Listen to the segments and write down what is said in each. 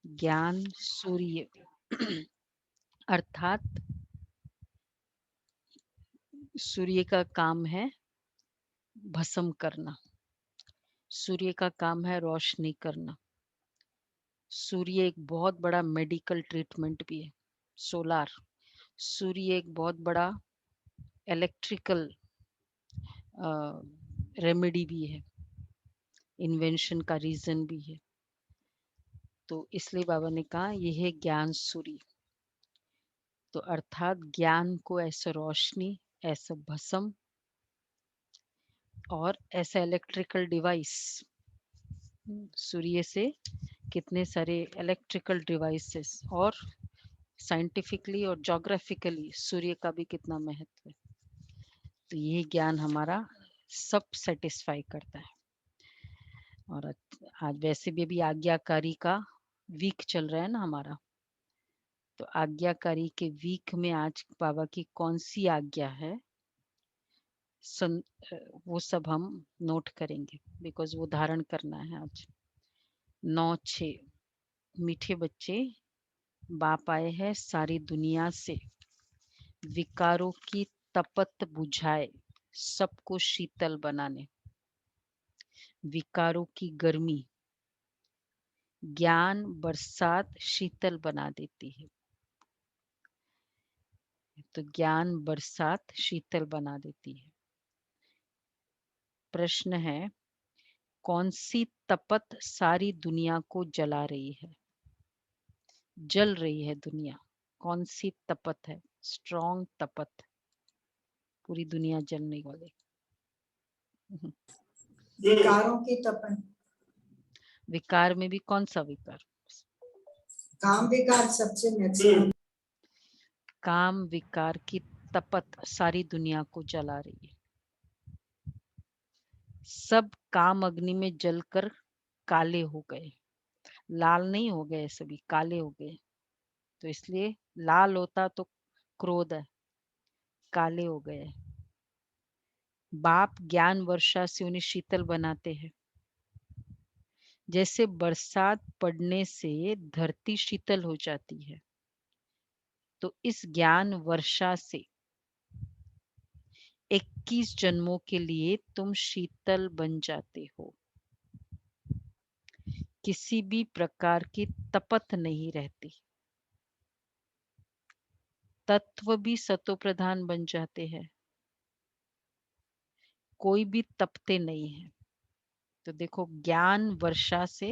ज्ञान सूर्य अर्थात सूर्य का काम है भस्म करना, सूर्य का काम है रोशनी करना। सूर्य एक बहुत बड़ा मेडिकल ट्रीटमेंट भी है। सोलार सूर्य एक बहुत बड़ा इलेक्ट्रिकल रेमेडी भी है, इन्वेंशन का रीजन भी है। तो इसलिए बाबा ने कहा यह है ज्ञान सूर्य। तो अर्थात ज्ञान को ऐसे रोशनी, ऐसा भस्म और ऐसा इलेक्ट्रिकल डिवाइस। सूर्य से कितने सारे इलेक्ट्रिकल डिवाइसेस और साइंटिफिकली और ज्योग्राफिकली सूर्य का भी कितना महत्व है। तो ये ज्ञान हमारा सब सेटिस्फाई करता है। और आज वैसे भी अभी आज्ञाकारी का वीक चल रहा है ना हमारा। तो आज्ञाकारी के वीक में आज बाबा की कौन सी आज्ञा है, वो सब हम नोट करेंगे, बिकॉज वो धारण करना है आज। 9-6 मीठे बच्चे, बाप आए हैं सारी दुनिया से, विकारों की तपत बुझाए सबको शीतल बनाने। विकारों की गर्मी ज्ञान बरसात शीतल बना देती है। तो ज्ञान बरसात शीतल बना देती है। प्रश्न है, कौन सी तपत सारी दुनिया को जला रही है? जल रही है दुनिया, कौन सी तपत है? स्ट्रॉन्ग तपत, पूरी दुनिया जलने वाली। विकारों की तपन। विकार में भी कौन सा विकार? काम विकार सबसे मैक्सिमम। काम विकार की तपत सारी दुनिया को जला रही है। सब काम अग्नि में जलकर काले हो गए, लाल नहीं हो गए, सभी काले हो गए। तो इसलिए लाल होता तो क्रोध है, काले हो गए। बाप ज्ञान वर्षा से उन्हें शीतल बनाते हैं। जैसे बरसात पड़ने से धरती शीतल हो जाती है, तो इस ज्ञान वर्षा से 21 जन्मों के लिए तुम शीतल बन जाते हो। किसी भी प्रकार की तपत नहीं रहती। तत्व भी सतो प्रधान बन जाते हैं, कोई भी तपते नहीं है। तो देखो, ज्ञान वर्षा से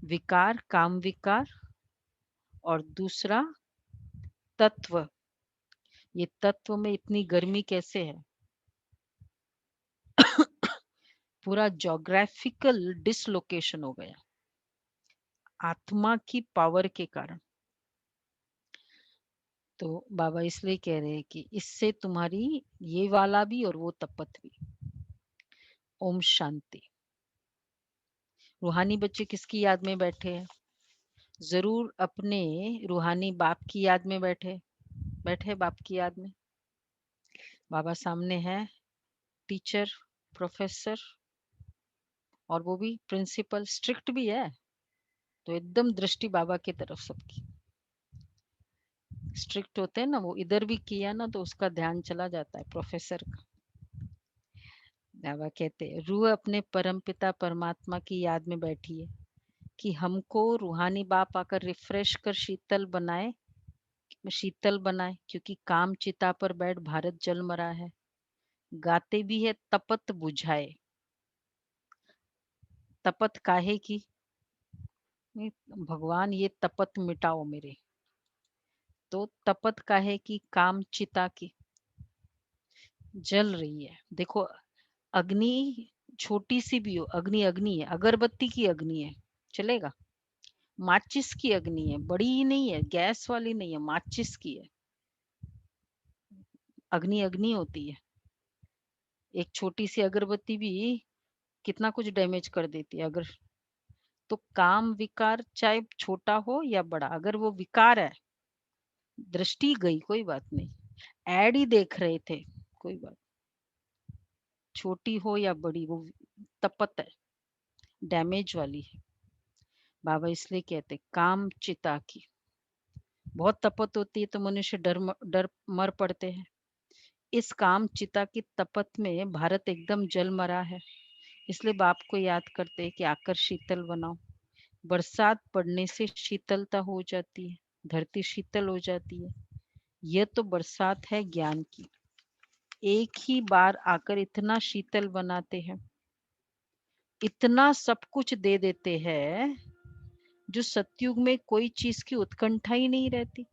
विकार, काम विकार, और दूसरा तत्व। ये तत्व में इतनी गर्मी कैसे है? पूरा ज्योग्राफिकल डिसलोकेशन हो गया आत्मा की पावर के कारण। तो बाबा इसलिए कह रहे हैं कि इससे तुम्हारी ये वाला भी और वो तपत भी। ओम शांति। रूहानी बच्चे किसकी याद में बैठे हैं? जरूर अपने रूहानी बाप की याद में बैठे बाप की याद में। बाबा सामने है, टीचर, प्रोफेसर, और वो भी प्रिंसिपल, स्ट्रिक्ट भी है। तो एकदम दृष्टि बाबा की तरफ सबकी स्ट्रिक्ट होते हैं ना, वो इधर भी किया ना तो उसका ध्यान चला जाता है प्रोफेसर का। बाबा कहते हैं, रूह अपने परमपिता परमात्मा की याद में बैठी है कि हमको रूहानी बाप आकर रिफ्रेश कर शीतल बनाए, क्योंकि काम चिता पर बैठ भारत जल मरा है। गाते भी है तपत बुझाए। तपत काहे की? भगवान ये तपत मिटाओ मेरे। तो तपत काहे की? काम चिता की जल रही है। देखो, अग्नि छोटी सी भी हो, अग्नि अग्नि है। अगरबत्ती की अग्नि है, चलेगा। माचिस की अग्नि है, बड़ी ही नहीं है, गैस वाली नहीं है, माचिस की है। अग्नि अग्नि होती है। एक छोटी सी अगरबत्ती भी कितना कुछ डैमेज कर देती है। अगर तो काम विकार चाहे छोटा हो या बड़ा, अगर वो विकार है, दृष्टि गई कोई बात नहीं, एड ही देख रहे थे कोई बात, छोटी हो या बड़ी, वो तपत है, डैमेज वाली है। बाबा इसलिए कहते काम चिता की। बहुत तपत होती है तो मनुष्य डर मर पड़ते हैं। इस काम चिता की तपत में भारत एकदम जल मरा है। इसलिए बाप को याद करते हैं कि आकर शीतल बनाओ। बरसात पड़ने से शीतलता हो जाती है, धरती शीतल हो जाती है। यह तो बरसात है ज्ञान की। एक ही बार आकर इतना शीतल बनाते हैं, इतना सब कुछ दे देते हैं, जो सतयुग में कोई चीज की उत्कंठा ही नहीं रहती।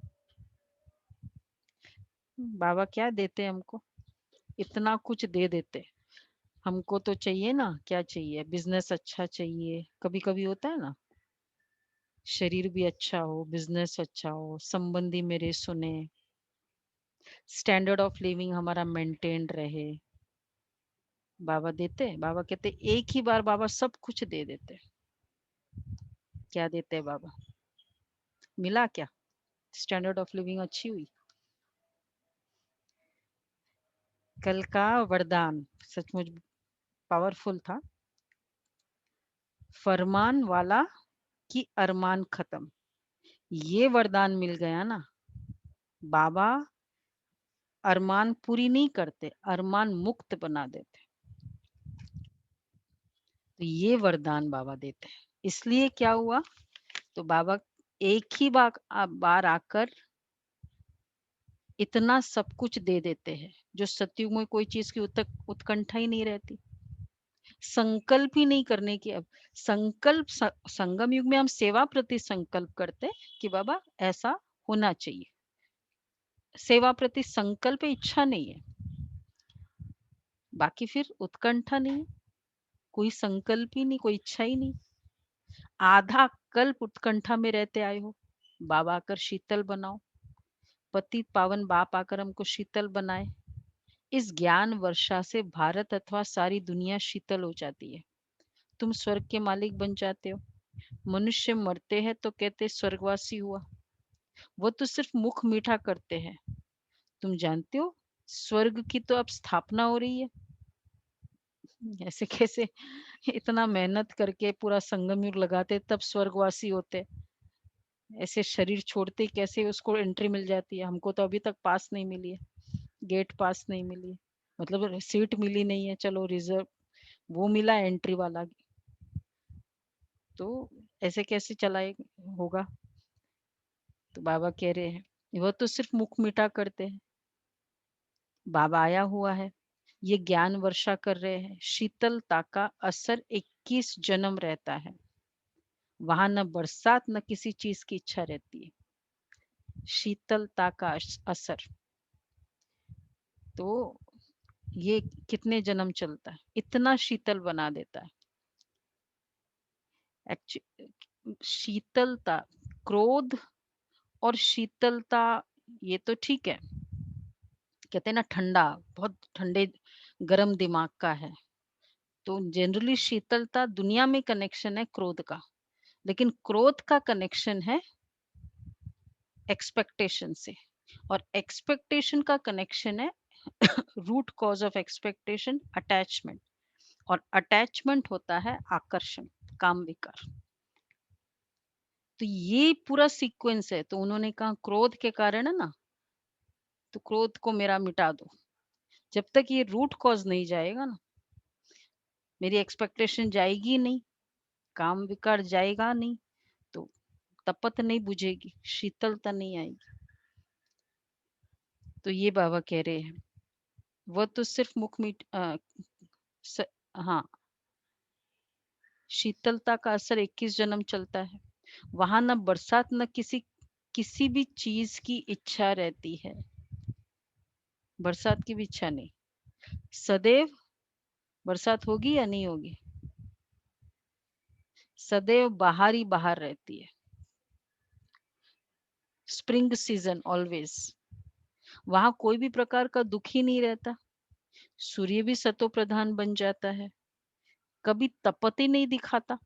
बाबा क्या देते हैं हमको, इतना कुछ दे देते। हमको तो चाहिए ना, क्या चाहिए, बिजनेस अच्छा चाहिए, कभी कभी होता है ना, शरीर भी अच्छा हो, बिजनेस अच्छा हो, संबंधी मेरे सुने, स्टैंडर्ड ऑफ लिविंग हमारा मेंटेन रहे। बाबा देते, बाबा कहते एक ही बार बाबा सब कुछ दे देते। क्या देते हैं बाबा, मिला क्या, स्टैंडर्ड ऑफ लिविंग अच्छी हुई। कल का वरदान सचमुच पावरफुल था। फरमान वाला की अरमान खत्म, ये वरदान मिल गया ना। बाबा अरमान पूरी नहीं करते, अरमान मुक्त बना देते। तो ये वरदान बाबा देते हैं। इसलिए क्या हुआ, तो बाबा एक ही बार आकर इतना सब कुछ दे देते हैं, जो सतयुग में कोई चीज की उत्कंठा ही नहीं रहती। संकल्प ही नहीं करने की। अब संकल्प संगम युग में हम सेवा प्रति संकल्प करते कि बाबा ऐसा होना चाहिए। सेवा प्रति संकल्प इच्छा नहीं है, बाकी फिर उत्कंठा नहीं, कोई संकल्प ही नहीं, कोई इच्छा ही नहीं। आधा कल्प उत्कंठा में रहते आए हो, बाबा आकर शीतल बनाओ। पतित पावन बाप आकर हमको शीतल बनाए। इस ज्ञान वर्षा से भारत अथवा सारी दुनिया शीतल हो जाती है। तुम स्वर्ग के मालिक बन जाते हो। मनुष्य मरते हैं तो कहते स्वर्गवासी हुआ, वो तो सिर्फ मुख मीठा करते हैं। तुम जानते हो स्वर्ग की तो अब स्थापना हो रही है। ऐसे कैसे, इतना मेहनत करके पूरा संगम युग लगाते तब स्वर्गवासी होते, ऐसे शरीर छोड़ते कैसे उसको एंट्री मिल जाती है। हमको तो अभी तक पास नहीं मिली है, गेट पास नहीं मिली है, मतलब सीट मिली नहीं है, चलो रिजर्व वो मिला एंट्री वाला। तो ऐसे कैसे चलाए होगा। तो बाबा कह रहे हैं वो तो सिर्फ मुख मीठा करते हैं। बाबा आया हुआ है, ये ज्ञान वर्षा कर रहे हैं। शीतलता का असर 21 जन्म रहता है। वहां न बरसात न किसी चीज की इच्छा रहती है। शीतलता का असर तो ये कितने जन्म चलता है, इतना शीतल बना देता है। शीतलता, क्रोध और शीतलता, ये तो ठीक है। कहते हैं ना ठंडा, बहुत ठंडे गरम दिमाग का है। तो जनरली शीतलता दुनिया में कनेक्शन है क्रोध का, लेकिन क्रोध का कनेक्शन है एक्सपेक्टेशन से, और एक्सपेक्टेशन का कनेक्शन है root cause of expectation attachment, और अटैचमेंट होता है आकर्षण, काम विकार। तो ये पूरा सीक्वेंस है। तो उन्होंने कहा क्रोध के कारण है ना, तो क्रोध को मेरा मिटा दो। जब तक ये रूट कॉज नहीं जाएगा ना, मेरी एक्सपेक्टेशन जाएगी नहीं, काम विकार जाएगा नहीं, तो तपत नहीं बुझेगी, शीतलता नहीं आएगी। तो ये बाबा कह रहे हैं वो तो सिर्फ मुख मीठ स, हाँ, शीतलता का असर 21 जन्म चलता है। वहां न बरसात न किसी भी चीज की इच्छा रहती है। बरसात की भी इच्छा नहीं, सदैव बरसात होगी या नहीं होगी, सदैव बाहर ही बाहर रहती है। स्प्रिंग सीजन ऑलवेज, वहां कोई भी प्रकार का दुख ही नहीं रहता। सूर्य भी सतो प्रधान बन जाता है, कभी तपति नहीं दिखाता।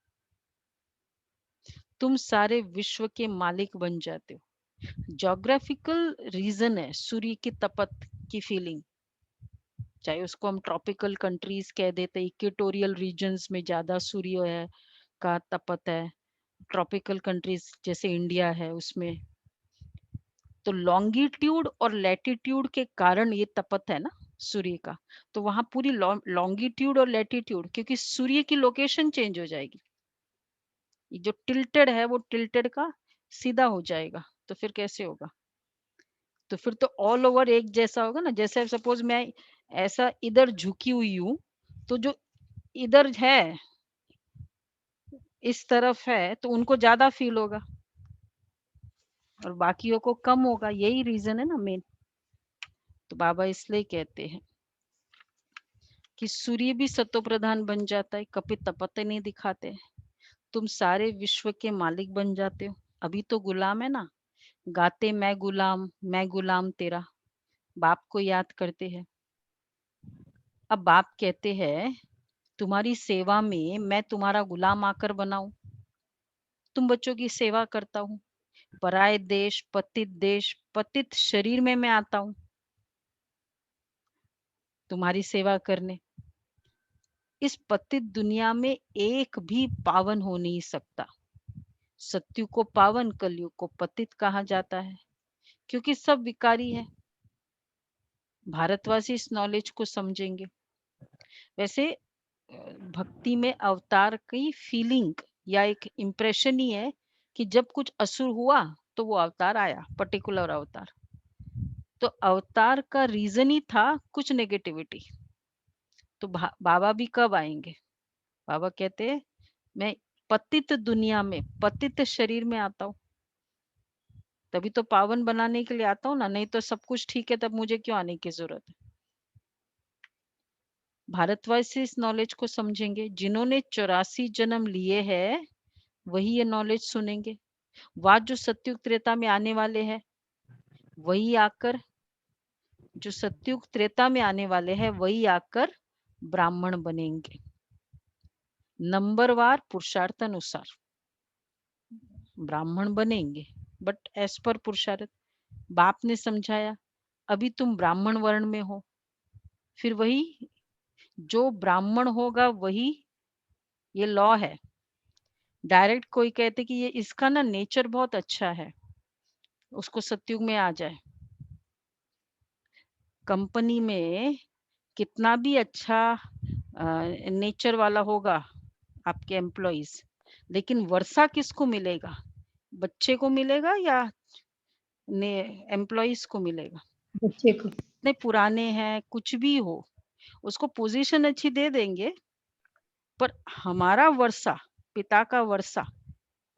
तुम सारे विश्व के मालिक बन जाते हो। जोग्राफिकल रीजन है सूर्य की तपत की फीलिंग, चाहे उसको हम ट्रॉपिकल कंट्रीज कह देते, इक्वेटोरियल रीजन्स में ज्यादा सूर्य है का तपत है, ट्रॉपिकल कंट्रीज जैसे इंडिया है उसमें, तो लॉन्गिट्यूड और लैटिट्यूड के कारण ये तपत है ना सूर्य का। तो वहां पूरी लॉन्गिट्यूड और लैटिट्यूड, क्योंकि सूर्य की लोकेशन चेंज हो जाएगी, ये जो टिल्टेड है वो टिल्टेड का सीधा हो जाएगा, तो फिर कैसे होगा? तो फिर तो ऑल ओवर एक जैसा होगा ना। जैसे सपोज मैं ऐसा इधर झुकी हुई हूँ, तो जो इधर है इस तरफ है तो उनको ज्यादा फील होगा और बाकियों को कम होगा। यही रीजन है ना मेन। तो बाबा इसलिए कहते हैं कि सूर्य भी सतो प्रधान बन जाता है, कभी तपते नहीं दिखाते। तुम सारे विश्व के मालिक बन जाते हो। अभी तो गुलाम है ना, गाते मैं गुलाम तेरा, बाप को याद करते हैं। अब बाप कहते हैं तुम्हारी सेवा में मैं तुम्हारा गुलाम आकर बनाऊं, तुम बच्चों की सेवा करता हूँ। पराये देश पतित शरीर में मैं आता हूँ तुम्हारी सेवा करने। इस पतित दुनिया में एक भी पावन हो नहीं सकता। सत्युग को पावन, कलयुग को पतित कहा जाता है, क्योंकि सब विकारी है। भारतवासी इस नॉलेज को समझेंगे। वैसे भक्ति में अवतार की फीलिंग या एक इम्प्रेशन ही है कि जब कुछ असुर हुआ तो वो अवतार आया, पर्टिकुलर अवतार। तो अवतार का रीजन ही था कुछ नेगेटिविटी। तो बाबा भी कब आएंगे? बाबा कहते हैं मैं पतित दुनिया में पतित शरीर में आता हूँ, तभी तो पावन बनाने के लिए आता हूँ ना, नहीं तो सब कुछ ठीक है तब मुझे क्यों आने की जरूरत है। भारतवासी इस नॉलेज को समझेंगे। जिन्होंने 84 जन्म लिए हैं वही ये नॉलेज सुनेंगे। वह जो सत्युग त्रेता में आने वाले हैं वही आकर, जो सत्युग त्रेता में आने वाले हैं वही आकर ब्राह्मण बनेंगे, नंबरवार पुरुषार्थ अनुसार ब्राह्मण बनेंगे, बट एज पर पुरुषार्थ। बाप ने समझाया अभी तुम ब्राह्मण वर्ण में हो, फिर वही जो ब्राह्मण होगा वही, ये लॉ है। डायरेक्ट कोई कहते कि ये इसका ना नेचर बहुत अच्छा है, उसको सत्युग में आ जाए। कंपनी में कितना भी अच्छा नेचर वाला होगा आपके एम्प्लॉइज, लेकिन वर्षा किसको मिलेगा? बच्चे को मिलेगा या एम्प्लॉइज को मिलेगा? बच्चे को। इतने पुराने हैं कुछ भी हो, उसको पोजीशन अच्छी दे देंगे, पर हमारा वर्षा, पिता का वर्षा,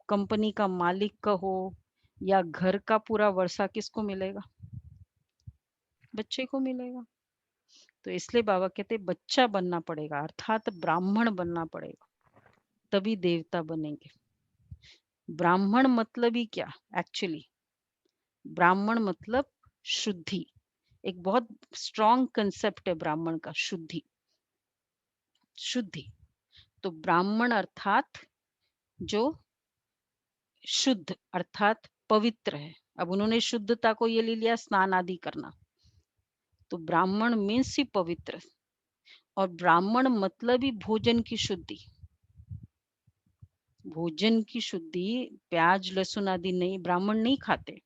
कंपनी का मालिक का हो या घर का पूरा वर्षा किसको मिलेगा? बच्चे को मिलेगा। तो इसलिए बाबा कहते बच्चा बनना पड़ेगा, अर्थात ब्राह्मण बनना पड़ेगा, तभी देवता बनेंगे। ब्राह्मण मतलब ही क्या एक्चुअली? ब्राह्मण मतलब शुद्धि। एक बहुत स्ट्रॉन्ग कंसेप्ट है ब्राह्मण का, शुद्धि। शुद्धि तो ब्राह्मण अर्थात जो शुद्ध अर्थात पवित्र है। अब उन्होंने शुद्धता को ये ले लिया स्नान आदि करना, तो ब्राह्मण मीन्स ही पवित्र। और ब्राह्मण मतलब ही भोजन की शुद्धि। भोजन की शुद्धि, प्याज लहसुन आदि नहीं, ब्राह्मण नहीं खाते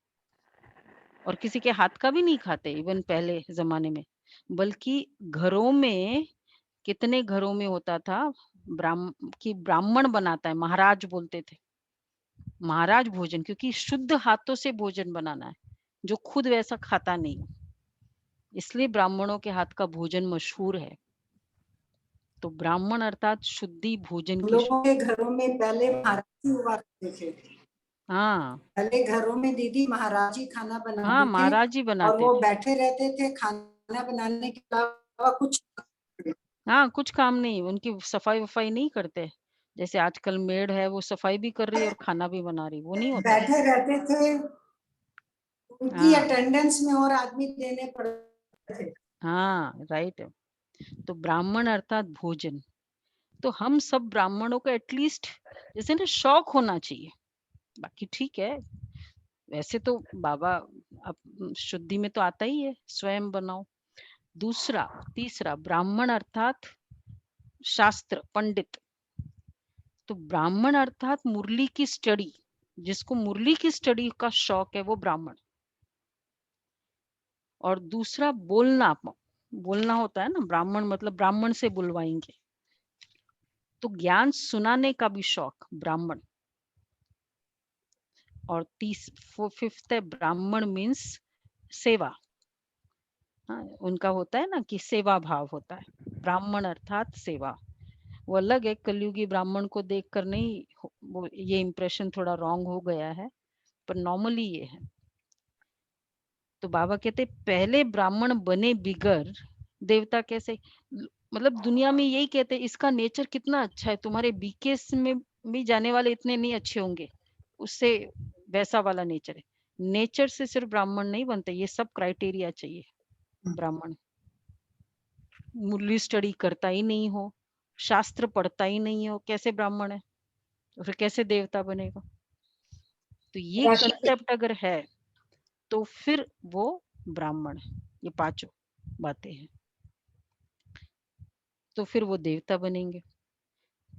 और किसी के हाथ का भी नहीं खाते इवन पहले जमाने में। बल्कि घरों में, कितने घरों में होता था ब्राह्मण बनाता है, महाराज बोलते थे, महाराज भोजन, क्योंकि शुद्ध हाथों से भोजन बनाना है, जो खुद वैसा खाता नहीं, इसलिए ब्राह्मणों के हाथ का भोजन मशहूर है। तो ब्राह्मण अर्थात शुद्धि, भोजन हम की लोगों के घरों में पहले महाराज ही हुआ करते थे। हाँ पहले घरों में दीदी महाराज ही खाना हाँ, बनाते थे महाराज जी और बनाते वो थे। बैठे रहते थे, खाना बनाने के अलावा कुछ। हाँ कुछ काम नहीं, उनकी सफाई वफाई नहीं करते। जैसे आजकल मेड है वो सफाई भी कर रही है और खाना भी बना रही, वो नहीं होता था। बैठे रहते थे, उनकी हाँ अटेंडेंस में और आदमी देने पड़ते थे। हाँ राइट है। तो ब्राह्मण अर्थात भोजन। तो हम सब ब्राह्मणों को एटलीस्ट जैसे ना शौक होना चाहिए। बाकी ठीक है, वैसे तो बाबा अब शुद्धि में तो आता ही है, स्वयं बनाओ। दूसरा, तीसरा, ब्राह्मण अर्थात शास्त्र पंडित। तो ब्राह्मण अर्थात मुरली की स्टडी, जिसको मुरली की स्टडी का शौक है वो ब्राह्मण। और दूसरा बोलना, बोलना होता है ना, ब्राह्मण मतलब ब्राह्मण से बुलवाएंगे, तो ज्ञान सुनाने का भी शौक ब्राह्मण। और फिफ्थ है ब्राह्मण मीन्स सेवा। हाँ, उनका होता है ना कि सेवा भाव होता है, ब्राह्मण अर्थात सेवा। वो अलग है, कलयुगी ब्राह्मण को देखकर नहीं वो ये इंप्रेशन थोड़ा रॉन्ग हो गया है, पर नॉर्मली ये है। तो बाबा कहते पहले ब्राह्मण बने बिगर देवता कैसे, मतलब दुनिया में यही कहते इसका नेचर कितना अच्छा है, तुम्हारे बीकेएस में भी जाने वाले इतने नहीं अच्छे होंगे, उससे वैसा वाला नेचर है। नेचर से सिर्फ ब्राह्मण नहीं बनते, ये सब क्राइटेरिया चाहिए। ब्राह्मण मुरली स्टडी करता ही नहीं हो, शास्त्र पढ़ता ही नहीं हो, कैसे ब्राह्मण है? तो फिर कैसे देवता बनेगा? तो ये राशि पे कंसेप्ट अगर है तो फिर वो ब्राह्मण है। ये पांचों बातें हैं, तो फिर वो देवता बनेंगे।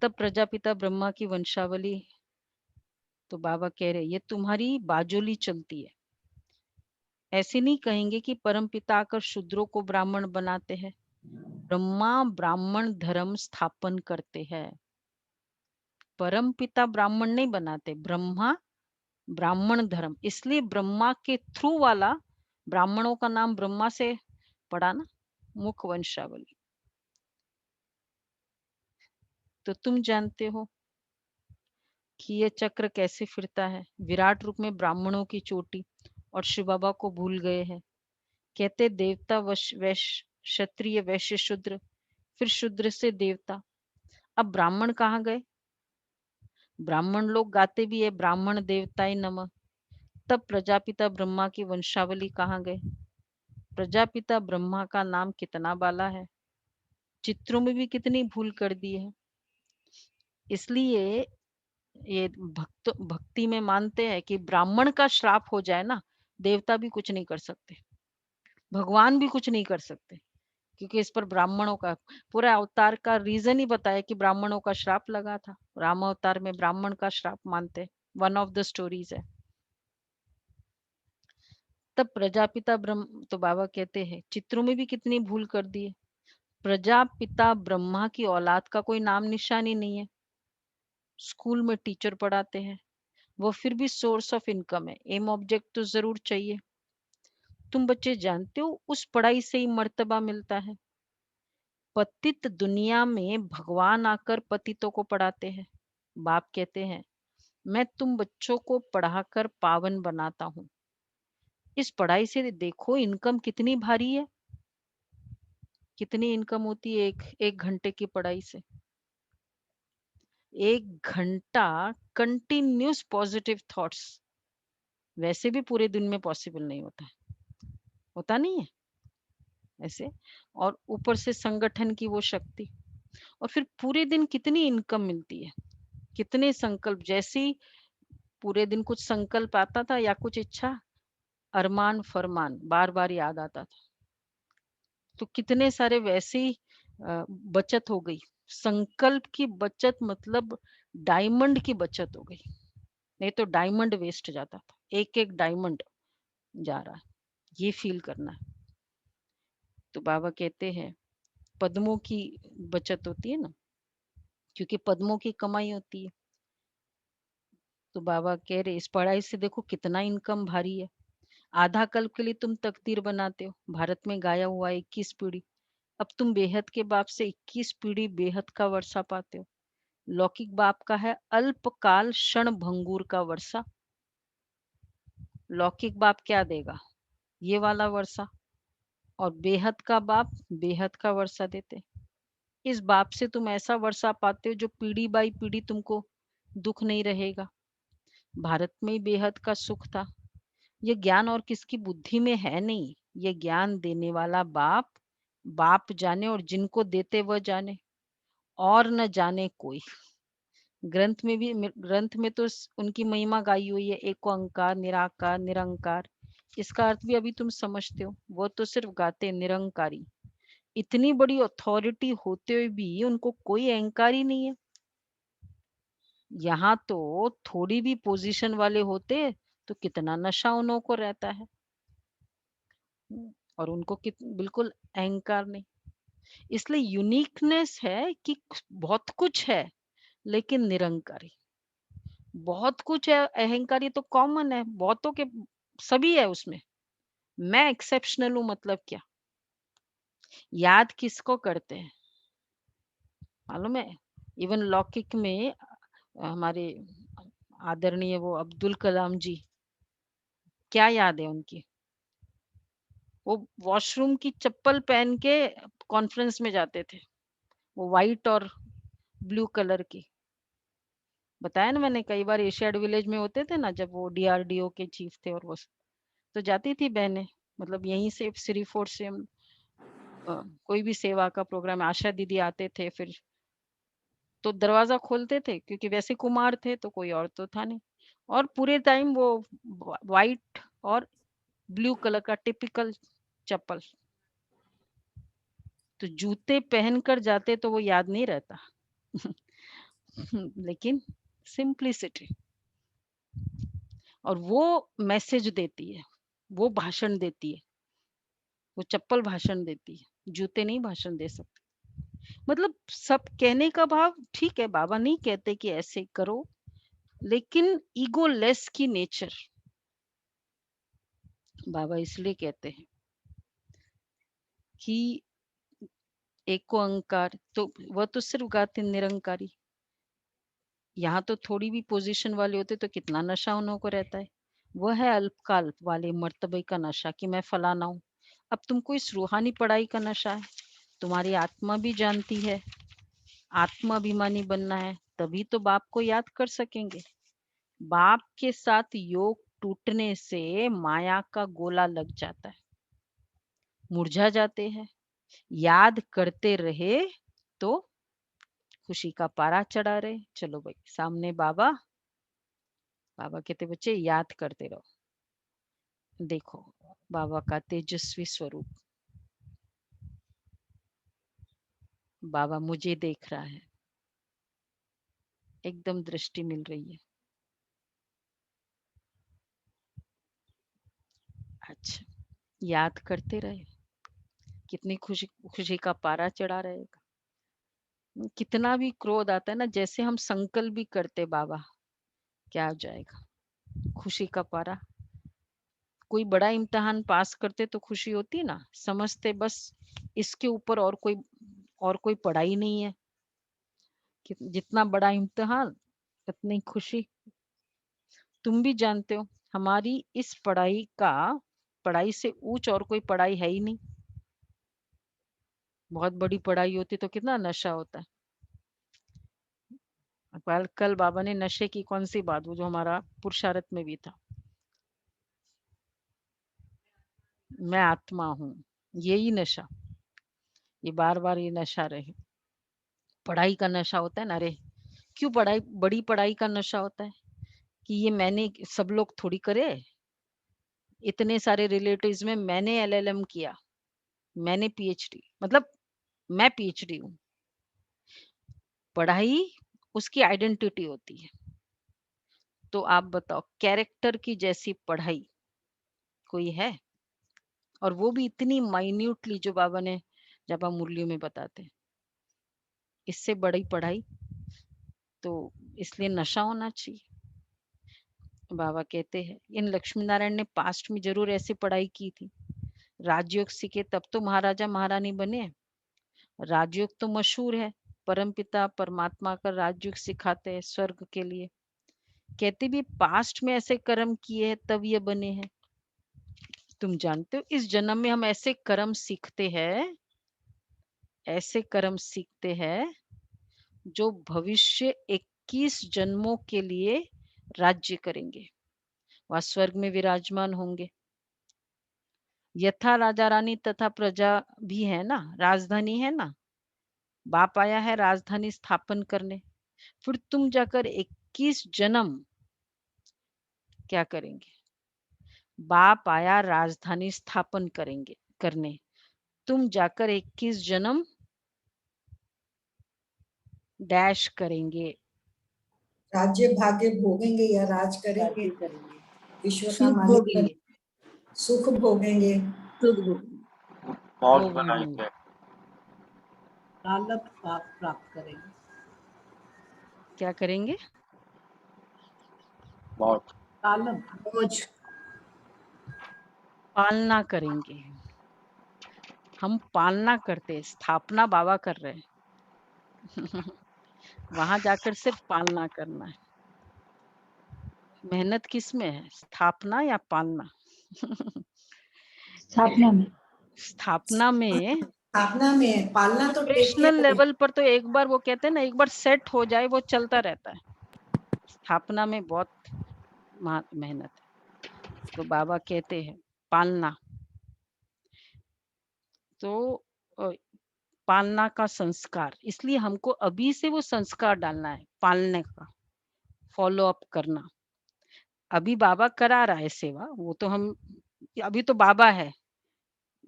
तब प्रजापिता ब्रह्मा की वंशावली, तो बाबा कह रहे ये तुम्हारी बाजोली चलती है। ऐसे नहीं कहेंगे कि परम पिता आकर शूद्रों को ब्राह्मण बनाते हैं। ब्रह्मा ब्राह्मण धर्म स्थापन करते हैं, परम पिता ब्राह्मण नहीं बनाते, ब्रह्मा ब्राह्मण धर्म। इसलिए ब्रह्मा के थ्रू वाला ब्राह्मणों का नाम ब्रह्मा से पड़ा ना, मुख वंशावली। तो तुम जानते हो कि ये चक्र कैसे फिरता है। विराट रूप में ब्राह्मणों की चोटी, और शिव बाबा को भूल गए हैं। कहते देवता वैश्य, क्षत्रिय वैश्य शूद्र, फिर शूद्र से देवता। अब ब्राह्मण कहाँ गए? ब्राह्मण लोग गाते भी है ब्राह्मण देवताय नमः। तब प्रजापिता ब्रह्मा की वंशावली कहाँ गए? प्रजापिता ब्रह्मा का नाम कितना बाला है, चित्रों में भी कितनी भूल कर दी है। इसलिए ये भक्ति में मानते हैं कि ब्राह्मण का श्राप हो जाए ना, देवता भी कुछ नहीं कर सकते, भगवान भी कुछ नहीं कर सकते, क्योंकि इस पर ब्राह्मणों का पूरा अवतार का रीजन ही बताया कि ब्राह्मणों का श्राप लगा था। राम अवतार में ब्राह्मण का श्राप मानते, वन ऑफ द स्टोरीज है। तब प्रजापिता ब्रह्म, तो बाबा कहते हैं चित्रों में भी कितनी भूल कर दी है। प्रजापिता ब्रह्मा की औलाद का कोई नाम निशान ही नहीं है। स्कूल में टीचर पढ़ाते हैं, वो फिर भी सोर्स ऑफ इनकम है, एम ऑब्जेक्ट तो जरूर चाहिए। तुम बच्चे जानते हो उस पढ़ाई से ही मर्तबा मिलता है। पतित दुनिया में भगवान आकर पतितों को पढ़ाते हैं। बाप कहते हैं मैं तुम बच्चों को पढ़ाकर पावन बनाता हूँ। इस पढ़ाई से देखो इनकम कितनी भारी है, कितनी इनकम होती है एक एक घंटे की पढ़ाई से। एक घंटा कंटिन्यूस पॉजिटिव थॉट्स, वैसे भी पूरे दिन में पॉसिबल नहीं होता, होता नहीं है ऐसे। और ऊपर से संगठन की वो शक्ति, और फिर पूरे दिन कितनी इनकम मिलती है, कितने संकल्प। जैसे ही पूरे दिन कुछ संकल्प आता था या कुछ इच्छा, अरमान फरमान बार बार याद आता था, तो कितने सारे वैसे ही बचत हो गई। संकल्प की बचत मतलब डायमंड की बचत हो गई, नहीं तो डायमंड वेस्ट जाता था, एक एक डायमंड जा रहा है, ये फील करना है। तो बाबा कहते हैं पद्मों की बचत होती है ना, क्योंकि पद्मों की कमाई होती है। तो बाबा कह रहे इस पढ़ाई से देखो कितना इनकम भारी है। आधा कल्प के लिए तुम तकदीर बनाते हो, भारत में गाया हुआ 21 पीढ़ी, अब तुम बेहद के बाप से 21 पीढ़ी बेहद का वर्षा पाते हो। लौकिक बाप का है अल्पकाल क्षण भंगुर का वर्षा, लौकिक बाप क्या देगा, ये वाला वर्षा। और बेहद का बाप बेहद का वर्षा देते। इस बाप से तुम ऐसा वर्षा पाते हो जो पीढ़ी बाई पीढ़ी तुमको दुख नहीं रहेगा। भारत में ही बेहद का सुख था। ये ज्ञान और किसकी बुद्धि में है नहीं, ये ज्ञान देने वाला बाप, बाप जाने और जिनको देते वह जाने, और न जाने कोई। ग्रंथ में तो उनकी महिमा गाई हुई है, एको अंकार निराकार निरंकार। इसका अर्थ भी अभी तुम समझते हो, वो तो सिर्फ गाते निरंकारी। इतनी बड़ी अथॉरिटी होते हुए भी उनको कोई अहंकार ही नहीं है। यहाँ तो थोड़ी भी पोजीशन वाले होते तो कितना नशा उन को रहता है। और उनको बिल्कुल अहंकार नहीं। इसलिए यूनिकनेस है कि बहुत कुछ है लेकिन निरंकारी। बहुत कुछ है, अहंकारी तो कॉमन है, बहुतों के सभी है उसमें। मैं एक्सेप्शनल हूँ मतलब क्या? याद किसको करते हैं मालूम है? इवन लौकिक में हमारे आदरणीय वो अब्दुल कलाम जी, क्या याद है उनकी? वो वॉशरूम की चप्पल पहन के कॉन्फ्रेंस में जाते थे, वो व्हाइट और ब्लू कलर की। बताया ना मैंने, कई बार एशियाड विलेज में होते थे ना, जब वो डीआरडीओ के चीफ थे और वो तो जाती थी बहनें, मतलब यहीं से श्री फोर्ट से हम कोई भी सेवा का प्रोग्राम, आशा दीदी आते थे फिर तो दरवाजा खोलते थे, क्योंकि वैसे कुमार थे तो कोई और तो था नहीं। और पूरे टाइम वो वाइट और ब्लू कलर का टिपिकल चप्पल। तो जूते पहन कर जाते तो वो याद नहीं रहता। लेकिन सिंप्लिसिटी, और वो मैसेज देती है, वो भाषण देती है, वो चप्पल भाषण देती है, जूते नहीं भाषण दे सकते। मतलब सब कहने का भाव ठीक है, बाबा नहीं कहते कि ऐसे करो, लेकिन ईगो लेस की नेचर बाबा इसलिए कहते हैं कि एको अहंकार, तो वह तो सिर्फ गाते निरंकारी। यहाँ तो थोड़ी भी पोजीशन वाले होते तो कितना नशा उन को रहता है। वह है अल्पकाल वाले मर्तबे का नशा कि मैं फलाना हूँ। अब तुमको इस रूहानी पढ़ाई का नशा है, तुम्हारी आत्मा भी जानती है, आत्माभिमानी बनना है, तभी तो बाप को याद कर सकेंगे। बाप के साथ योग टूटने से माया का गोला लग जाता है, मुरझा जाते हैं। याद करते रहे तो खुशी का पारा चढ़ा रहे। चलो भाई सामने बाबा, बाबा कहते बच्चे याद करते रहो, देखो बाबा का तेजस्वी स्वरूप, बाबा मुझे देख रहा है, एकदम दृष्टि मिल रही है। अच्छा, याद करते रहे, कितनी खुशी, खुशी का पारा चढ़ा रहेगा। कितना भी क्रोध आता है ना, जैसे हम संकल्प भी करते बाबा, क्या हो जाएगा, खुशी का पारा। कोई बड़ा इम्तिहान पास करते तो खुशी होती ना, समझते बस इसके ऊपर और कोई पढ़ाई नहीं है, कि जितना बड़ा इम्तिहान उतनी खुशी। तुम भी जानते हो हमारी इस पढ़ाई से ऊंच और कोई पढ़ाई है ही नहीं। बहुत बड़ी पढ़ाई होती तो कितना नशा होता है। कल बाबा ने नशे की कौन सी बात, वो जो हमारा पुरुषार्थ में भी था, मैं आत्मा हूँ, यही नशा, ये बार बार ये नशा रहे। पढ़ाई का नशा होता है ना, अरे क्यों पढ़ाई, बड़ी पढ़ाई का नशा होता है कि ये मैंने, सब लोग थोड़ी करे। इतने सारे रिलेटिव्स में मैंने एलएलएम किया, मैंने पीएचडी, मतलब मैं पीएचडी हूँ। पढ़ाई उसकी आइडेंटिटी होती है। तो आप बताओ कैरेक्टर की जैसी पढ़ाई कोई है? और वो भी इतनी माइन्यूटली, जो बाबा ने जब मुरलियों में बताते हैं, इससे बड़ी पढ़ाई। तो इसलिए नशा होना चाहिए। बाबा कहते हैं इन लक्ष्मी नारायण ने पास्ट में जरूर ऐसी पढ़ाई की थी, राजयोग सीखे तब तो महाराजा महारानी बने। राजयोग तो मशहूर है, परमपिता परमात्मा का राजयोग सिखाते हैं स्वर्ग के लिए। कहते भी पास्ट में ऐसे कर्म किए हैं तब ये बने हैं। तुम जानते हो इस जन्म में हम ऐसे कर्म सीखते हैं, ऐसे कर्म सीखते हैं जो भविष्य 21 जन्मों के लिए राज्य करेंगे, वह स्वर्ग में विराजमान होंगे। यथा राजा रानी तथा प्रजा भी है ना, राजधानी है ना, बाप आया है राजधानी स्थापन करने। फिर तुम जाकर 21 जन्म क्या करेंगे? बाप आया राजधानी स्थापन करेंगे करने, तुम जाकर 21 जन्म डैश करेंगे। राज्य भाग्य भोगेंगे या राज करेंगे, राज्य करेंगे, विश्व का सुख मालिक भोगेंगे, सुख भोगेंगे, सुख भोगेंगे, मौत भोग बनाएंगे, तालब प्राप्त करेंगे, क्या करेंगे? मौत, तालब मौज, पालना करेंगे। हम पालना करते, स्थापना बाबा कर रहे हैं। वहां जाकर सिर्फ पालना करना है। मेहनत किस में है, स्थापना या पालना? स्थापना में, स्थापना में स्थापना में है, पालना तो टेक ऑपरेशनल केयर है। लेवल पर तो एक बार वो कहते हैं ना, एक बार सेट हो जाए वो चलता रहता है। स्थापना में बहुत मेहनत है। तो बाबा कहते हैं पालना, तो पालना का संस्कार, इसलिए हमको अभी से वो संस्कार डालना है, पालने का, फॉलो अप करना। अभी बाबा करा रहा है सेवा, वो तो हम अभी तो बाबा है,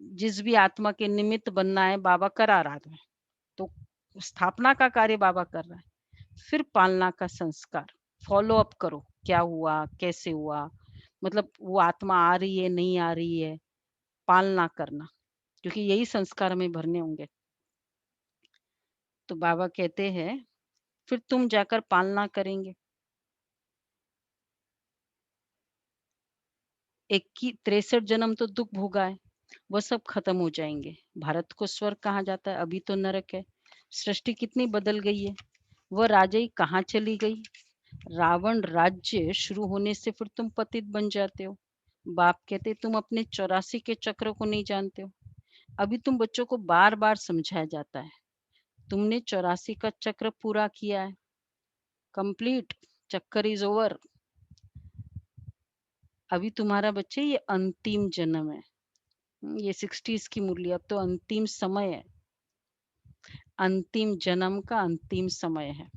जिस भी आत्मा के निमित्त बनना है बाबा करा रहा है, तो स्थापना का कार्य बाबा कर रहा है। फिर पालना का संस्कार, फॉलो अप करो, क्या हुआ, कैसे हुआ, मतलब वो आत्मा आ रही है, नहीं आ रही है, पालना करना, क्योंकि यही संस्कार हमें भरने होंगे। तो बाबा कहते हैं फिर तुम जाकर पालना करेंगे। 63 जन्म तो दुख भोगा है, वह सब खत्म हो जाएंगे। भारत को स्वर्ग कहा जाता है, अभी तो नरक है। सृष्टि कितनी बदल गई है, वह राजाई कहाँ चली गई। रावण राज्य शुरू होने से फिर तुम पतित बन जाते हो। बाप कहते तुम अपने 84 के चक्र को नहीं जानते हो। अभी तुम बच्चों को बार बार समझाया जाता है, तुमने 84 का चक्र पूरा किया है, कंप्लीट, चक्कर इज ओवर। अभी तुम्हारा बच्चे ये अंतिम जन्म है, ये 60s की मुरली, अब तो अंतिम समय है, अंतिम जन्म का अंतिम समय है।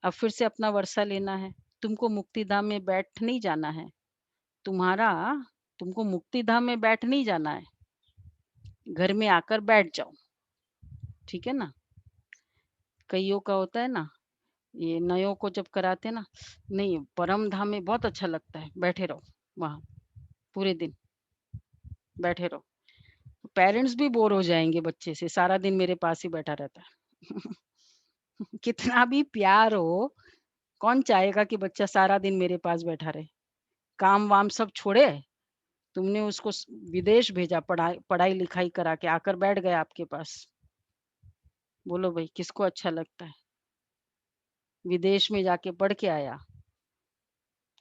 अब फिर से अपना वर्षा लेना है। तुमको मुक्ति धाम में बैठ नहीं जाना है, तुमको मुक्ति धाम में बैठ नहीं जाना है, घर में आकर बैठ जाओ, ठीक है ना। कईयों का होता है ना, ये नयों को जब कराते हैं ना, नहीं परम धाम में बहुत अच्छा लगता है, बैठे रहो वहां पूरे दिन, बैठे रहो। पेरेंट्स भी बोर हो जाएंगे बच्चे से, सारा दिन मेरे पास ही बैठा रहता है। कितना भी प्यार हो, कौन चाहेगा कि बच्चा सारा दिन मेरे पास बैठा रहे। काम वाम सब छोड़े, तुमने उसको विदेश भेजा, पढ़ाई पढ़ाई लिखाई करा के आकर बैठ गया आपके पास। बोलो भाई किसको अच्छा लगता है, विदेश में जाके पढ़ के आया,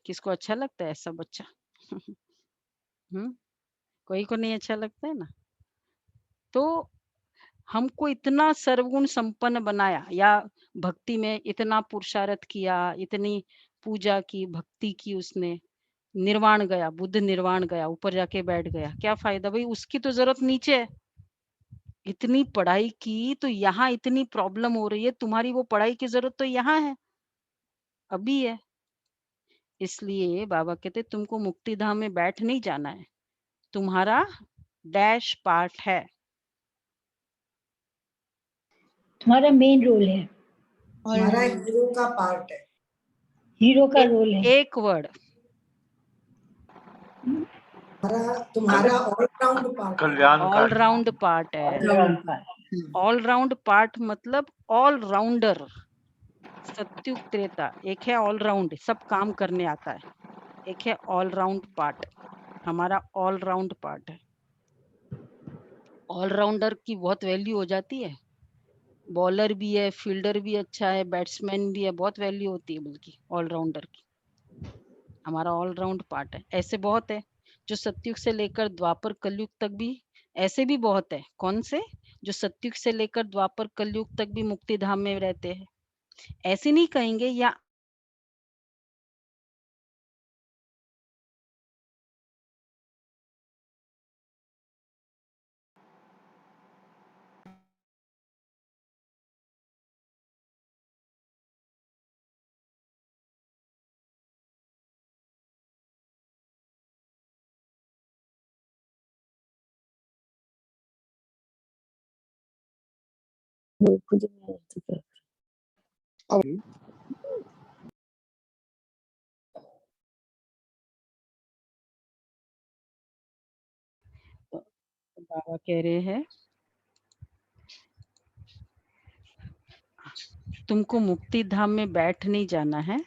किसको अच्छा लगता है ऐसा बच्चा? कोई को नहीं अच्छा लगता है ना। तो हमको इतना सर्वगुण संपन्न बनाया, या भक्ति में इतना पुरुषार्थ किया, इतनी पूजा की, भक्ति की उसने, निर्वाण गया, बुद्ध निर्वाण गया, ऊपर जाके बैठ गया, क्या फायदा भाई, उसकी तो जरूरत नीचे है। इतनी पढ़ाई की तो यहाँ इतनी प्रॉब्लम हो रही है, तुम्हारी वो पढ़ाई की जरूरत तो यहाँ है, अभी है। इसलिए बाबा कहते तुमको मुक्ति धाम में बैठ नहीं जाना है, तुम्हारा डैश पार्ट है, तुम्हारा मेन रोल है, हमारा हीरो का पार्ट है, हीरो का रोल है। एक वर्ड, तुम्हारा ऑलराउंड पार्ट है, ऑल कल्याणकारी, राउंड पार्ट है। ऑल राउंड पार्ट मतलब ऑल राउंडर। सत्युग त्रेता एक है ऑल राउंड, सब काम करने आता है, एक है ऑल राउंड पार्ट, हमारा ऑल राउंड पार्ट है। ऑलराउंडर की बहुत वैल्यू हो जाती है, बॉलर भी है, फील्डर भी अच्छा है, बैट्समैन भी है, बहुत वैल्यू होती है बल्कि ऑलराउंडर की। हमारा ऑलराउंड पार्ट है। ऐसे बहुत है जो सतयुग से लेकर द्वापर कलयुग तक भी, ऐसे भी बहुत है। कौन से? जो सतयुग से लेकर द्वापर कलयुग तक भी मुक्ति धाम में रहते हैं। ऐसे नहीं कहेंगे या खुद में बाबा कह रहे हैं तुमको मुक्ति धाम में बैठ नहीं जाना है,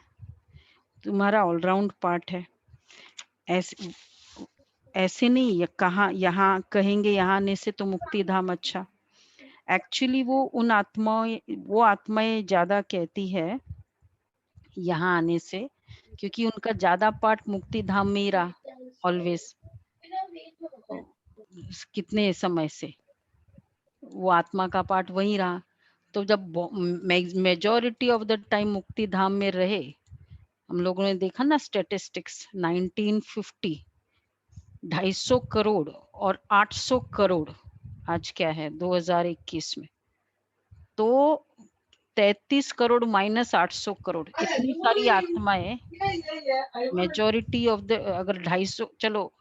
तुम्हारा ऑलराउंड पार्ट है। ऐसे ऐसे नहीं कहाँ यहाँ कहेंगे यहाँ आने से तो मुक्ति धाम अच्छा। एक्चुअली वो आत्माएं ज्यादा कहती है यहाँ आने से, क्योंकि उनका ज्यादा पार्ट मुक्ति धाम में ही रहा ऑलवेज। कितने समय से वो आत्मा का पार्ट वही रहा। तो जब मेजॉरिटी ऑफ द टाइम मुक्ति धाम में रहे, हम लोगों ने देखा ना स्टैटिस्टिक्स 1950 250 करोड़ और 800 करोड़, आज क्या है 2021 में, तो 33 करोड़ माइनस 800 करोड़, इतनी सारी आत्माएं। मेजॉरिटी ऑफ द अगर 250, चलो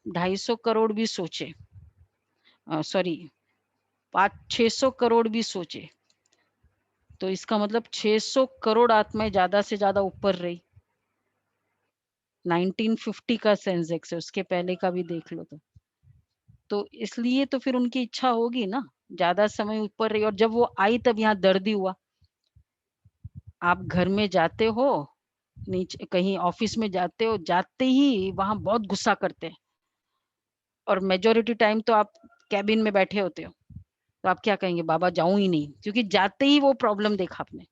250 करोड़ भी सोचे, सॉरी 500-600 करोड़ भी सोचे, तो इसका मतलब 600 करोड़ आत्माएं ज्यादा से ज्यादा ऊपर रही। 1950 का सेंसेक्स है, उसके पहले का भी देख लो तो इसलिए तो फिर उनकी इच्छा होगी ना, ज्यादा समय ऊपर रही। और जब वो आई तब यहाँ दर्द ही हुआ। आप घर में जाते हो, नीचे कहीं ऑफिस में जाते हो, जाते ही वहां बहुत गुस्सा करते हैं, और मेजोरिटी टाइम तो आप कैबिन में बैठे होते हो, तो आप क्या कहेंगे, बाबा जाऊं ही नहीं, क्योंकि जाते ही वो प्रॉब्लम देखा आपने।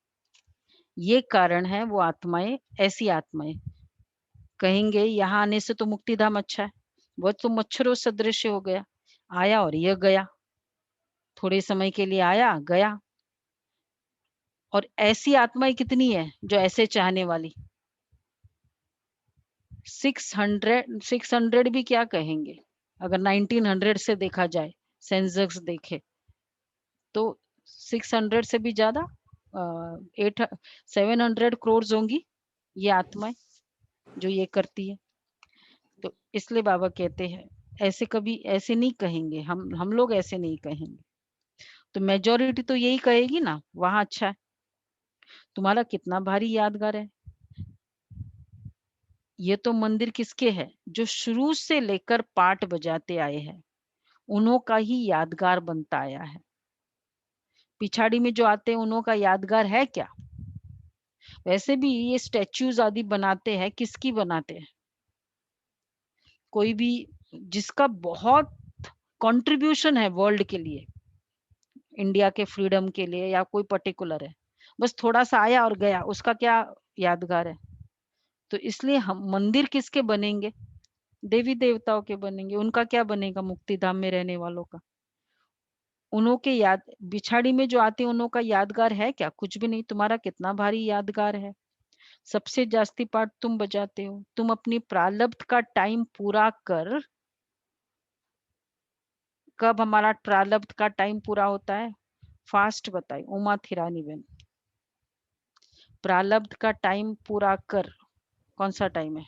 ये कारण है, वो आत्माएं, ऐसी आत्माएं कहेंगे यहाँ आने से तो मुक्ति धाम अच्छा है। वो तो मच्छरों सदृश हो गया, आया और ये गया, थोड़े समय के लिए आया गया। और ऐसी आत्माएं कितनी है जो ऐसे चाहने वाली, 600 भी क्या कहेंगे, अगर 1900 से देखा जाए, सेंसेक्स देखे तो 600 से भी ज्यादा 700 करोड़ होंगी ये आत्माएं जो ये करती है। तो इसलिए बाबा कहते हैं ऐसे कभी ऐसे नहीं कहेंगे, हम लोग ऐसे नहीं कहेंगे। तो मेजॉरिटी तो यही कहेगी ना, वहां अच्छा है। तुम्हारा कितना भारी यादगार है। ये तो मंदिर किसके है, जो शुरू से लेकर पाठ बजाते आए हैं, उन्हों का ही यादगार बनता आया है। पिछाड़ी में जो आते हैं उन्हों का यादगार है क्या। वैसे भी ये स्टैच्यूज आदि बनाते हैं, किसकी बनाते हैं, कोई भी जिसका बहुत कंट्रीब्यूशन है वर्ल्ड के लिए, इंडिया के फ्रीडम के लिए, या कोई पर्टिकुलर है, बस थोड़ा सा आया और गया, उसका क्या यादगार है। तो इसलिए हम मंदिर किसके बनेंगे, देवी देवताओं के बनेंगे। उनका क्या बनेगा, मुक्ति धाम में रहने वालों का। उन्हों के याद बिछाड़ी में जो आते हैं उन्हों का यादगार है क्या, कुछ भी नहीं। तुम्हारा कितना भारी यादगार है, सबसे जास्ती पार्ट तुम बजाते हो। तुम अपनी प्रारब्ध का टाइम पूरा कर, कब हमारा प्रारब्ध का टाइम पूरा होता है, फास्ट बताइए उमा थिरानी बहन। प्रारब्ध का टाइम पूरा कर, कौन सा टाइम है।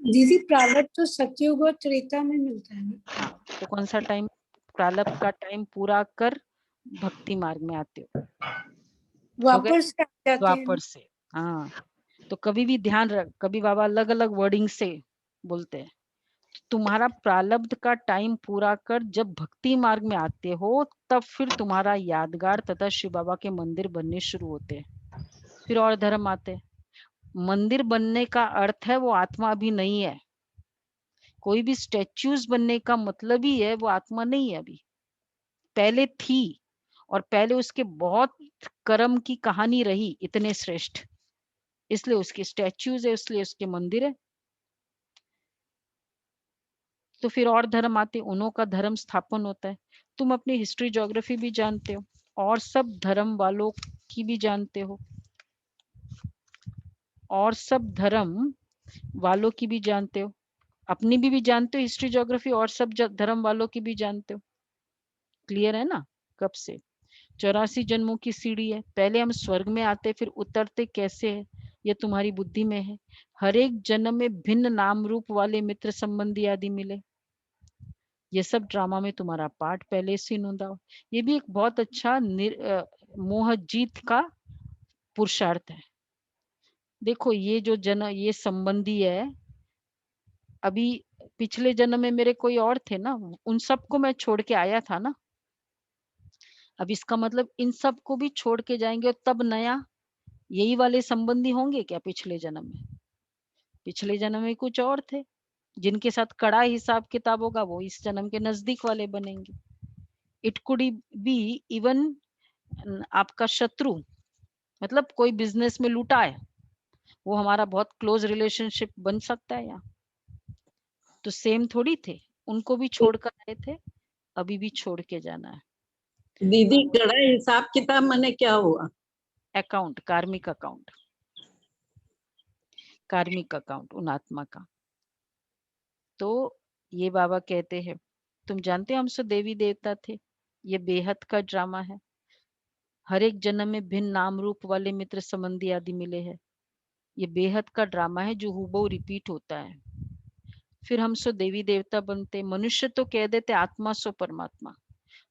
दीदी प्रारब्ध तो सतयुग और त्रेता में मिलता है ना। हाँ, तो कौन सा टाइम, प्रारब्ध का टाइम पूरा कर भक्ति मार्ग में आते हो। हो गए, द्वापर से आ जाते द्वापर हैं। से। हाँ, तो कभी भी ध्यान रख, कभी बाबा अलग अलग वर्डिंग से बोलते हैं। तुम्हारा प्रारब्ध का टाइम पूरा कर जब भक्ति मार्ग में आते हो, तब फिर तुम्हारा यादगार तथा शिव बाबा के मंदिर बनने शुरू होते हैं। फिर और धर्म आते हैं। मंदिर बनने का अर्थ है वो आत्मा अभी नहीं है। कोई भी स्टैच्यूज बनने का मतलब ही है वो आत्मा नहीं है अभी, पहले थी, और पहले उसके बहुत कर्म की कहानी रही इतने श्रेष्ठ, इसलिए उसके स्टैच्यूज है, इसलिए उसके मंदिर है। तो फिर और धर्म आते, उन्हों का धर्म स्थापन होता है। तुम अपनी हिस्ट्री ज्योग्राफी भी जानते हो, और सब धर्म वालों की भी जानते हो, और सब धर्म वालों की भी जानते हो, अपनी भी जानते हो हिस्ट्री ज्योग्राफी, और सब धर्म वालों की भी जानते हो। क्लियर है ना। कब से 84 जन्मों की सीढ़ी है, पहले हम स्वर्ग में आते फिर उतरते कैसे है, ये तुम्हारी बुद्धि में है। हर एक जन्म में भिन्न नाम रूप वाले मित्र संबंधी आदि मिले, ये सब ड्रामा में तुम्हारा पार्ट पहले से नोंदा हो। ये भी एक बहुत अच्छा मोह जीत का पुरुषार्थ है। देखो ये जो ये संबंधी है, अभी पिछले जन्म में मेरे कोई और थे ना, उन सबको मैं छोड़ के आया था ना। अब इसका मतलब इन सबको भी छोड़ के जाएंगे और तब नया यही वाले संबंधी होंगे क्या पिछले जन्म में? पिछले जन्म में कुछ और थे, जिनके साथ कड़ा हिसाब किताब होगा, वो इस जन्म के नजदीक वाले बनेंगे। इट कुड बी इवन आपका शत्रु, मतलब कोई बिजनेस में लूटा है, वो हमारा बहुत क्लोज रिलेशनशिप बन सकता है यहाँ। तो सेम थोड़ी थे, उनको भी छोड़ कर आए थे, अभी भी छोड़ के जाना है। दीदी कड़ा हिसाब किताब माने क्या हुआ? अकाउंट, कार्मिक अकाउंट, कार्मिक अकाउंट उन आत्मा का। तो ये बाबा कहते हैं, तुम जानते हो हम सब देवी देवता थे, ये बेहद का ड्रामा है। हर एक जन्म में भिन्न नाम रूप वाले मित्र संबंधी आदि मिले हैं। ये बेहद का ड्रामा है जो हूबहू रिपीट होता है। फिर हम सो देवी देवता बनते, मनुष्य तो कह देते आत्मा सो परमात्मा।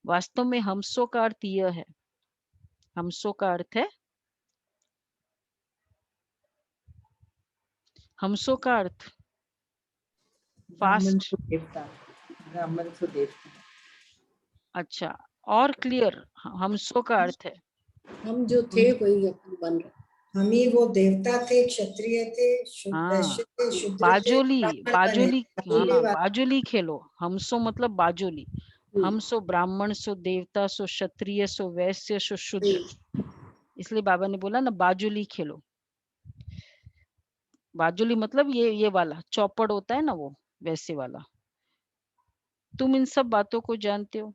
वास्तव में हमसो का अर्थ यह है, हमसो का अर्थ है, हमसो का अर्थ ब्राह्मण फास्ट। सो देवता, ब्राह्मण सो देवता। अच्छा, और क्लियर, हमसो का अर्थ है हम जो थे वही अपन बन रहे। हम ही वो देवता थे, क्षत्रिय थे, वैश्य थे, शूद्र थे, बाजोली, ब्राह्मण बाजोली, बने। हाँ बाजोली खेलो। हमसो मतलब बाजोली, हमसो ब्राह्मण सो देवता सो क्षत्रिय सो वैश्य सो शूद्र। इसलिए बाबा ने बोला ना बाजोली खेलो। बाजोली मतलब ये वाला चौपड़ होता है ना, वो वैसे वाला। तुम इन सब बातों को जानते हो।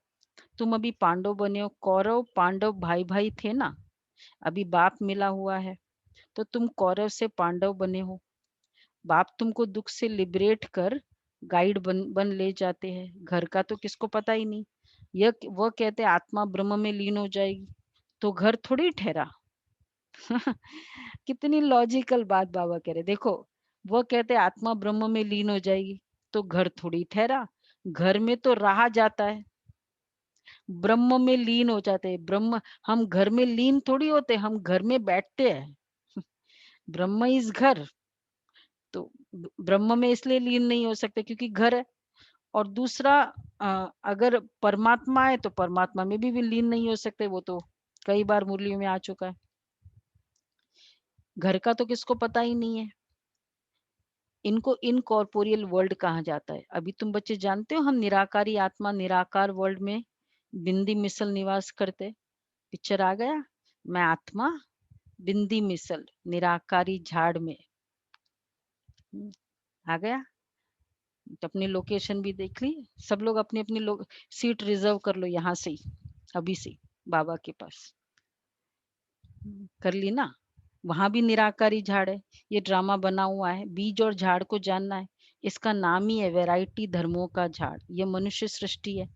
तुम अभी पांडव बने हो, कौरव पांडव भाई भाई थे ना, अभी बाप मिला हुआ है, तो तुम कौरव से पांडव बने हो। बाप तुमको दुख से लिबरेट कर गाइड बन ले जाते हैं। घर का तो किसको पता ही नहीं। वह कहते आत्मा ब्रह्म में लीन हो जाएगी तो घर थोड़ी ठहरा। कितनी लॉजिकल बात बाबा कह रहे। देखो, वो कहते आत्मा ब्रह्म में लीन हो जाएगी तो घर थोड़ी ठहरा, घर में तो रहा जाता है, ब्रह्म में लीन हो जाते हैं। ब्रह्म, हम घर में लीन थोड़ी होते, हम घर में बैठते हैं। ब्रह्म इस घर, तो ब्रह्म में इसलिए लीन नहीं हो सकते क्योंकि घर है। और दूसरा, अगर परमात्मा है तो परमात्मा में भी लीन नहीं हो सकते, वो तो कई बार मुरलियों में आ चुका है। घर का तो किसको पता ही नहीं है। इनको इनकॉर्पोरियल वर्ल्ड कहा जाता है। अभी तुम बच्चे जानते हो हम निराकारी आत्मा निराकार वर्ल्ड में बिंदी मिसल निवास करते। पिक्चर आ गया, मैं आत्मा बिंदी मिसल निराकारी झाड़ में। आ गया तो अपनी लोकेशन भी देख ली। सब लोग अपनी अपनी सीट रिजर्व कर लो यहाँ से ही, अभी से बाबा के पास कर ली ना। वहां भी निराकारी झाड़ है। ये ड्रामा बना हुआ है। बीज और झाड़ को जानना है, इसका नाम ही है वैरायटी धर्मों का झाड़। ये मनुष्य सृष्टि है,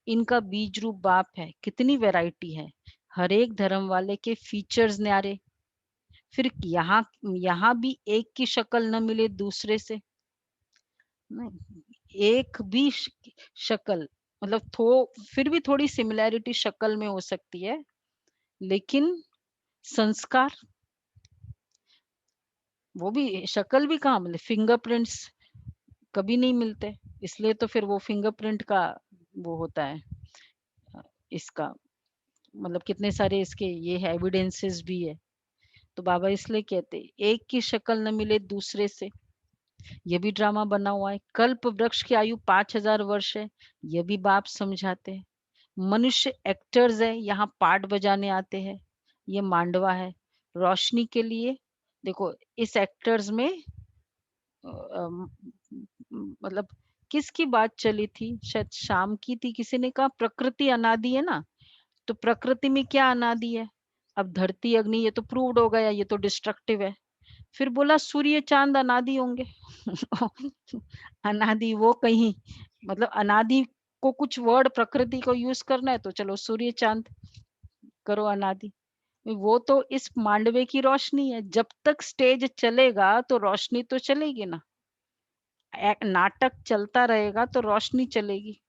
इनका बीज रूप बाप है। कितनी वैरायटी है, हर एक धर्म वाले के फीचर्स न्यारे। फिर यहाँ भी एक की शक्ल न मिले दूसरे से, नहीं, एक भी शक्ल मतलब फिर भी थोड़ी सिमिलैरिटी शक्ल में हो सकती है, लेकिन संस्कार, वो भी शक्ल भी कहाँ मिले, फिंगरप्रिंट्स कभी नहीं मिलते। इसलिए तो फिर वो फिंगरप्रिंट का वो होता है इसका, मतलब कितने सारे इसके ये है एविडेंसेस भी है। तो बाबा इसलिए कहते एक की शक्ल न मिले दूसरे से। ये भी ड्रामा बना हुआ है। कल्प वृक्ष की आयु 5000 वर्ष है, ये भी बाप समझाते हैं। मनुष्य एक्टर्स है, यहाँ पार्ट बजाने आते हैं। ये मांडवा है रोशनी के लिए। देखो इस एक्टर्स में मतलब किसकी बात चली थी, शायद शाम की थी। किसी ने कहा प्रकृति अनादि है ना, तो प्रकृति में क्या अनादि है? अब धरती अग्नि ये तो प्रूव्ड हो गया, ये तो डिस्ट्रक्टिव है। फिर बोला सूर्य चांद अनादि होंगे। अनादि वो कहीं, मतलब अनादि को कुछ वर्ड प्रकृति को यूज करना है तो चलो सूर्य चांद करो अनादि। वो तो इस मांडवे की रोशनी है। जब तक स्टेज चलेगा तो रोशनी तो चलेगी ना, नाटक चलता रहेगा तो रोशनी चलेगी।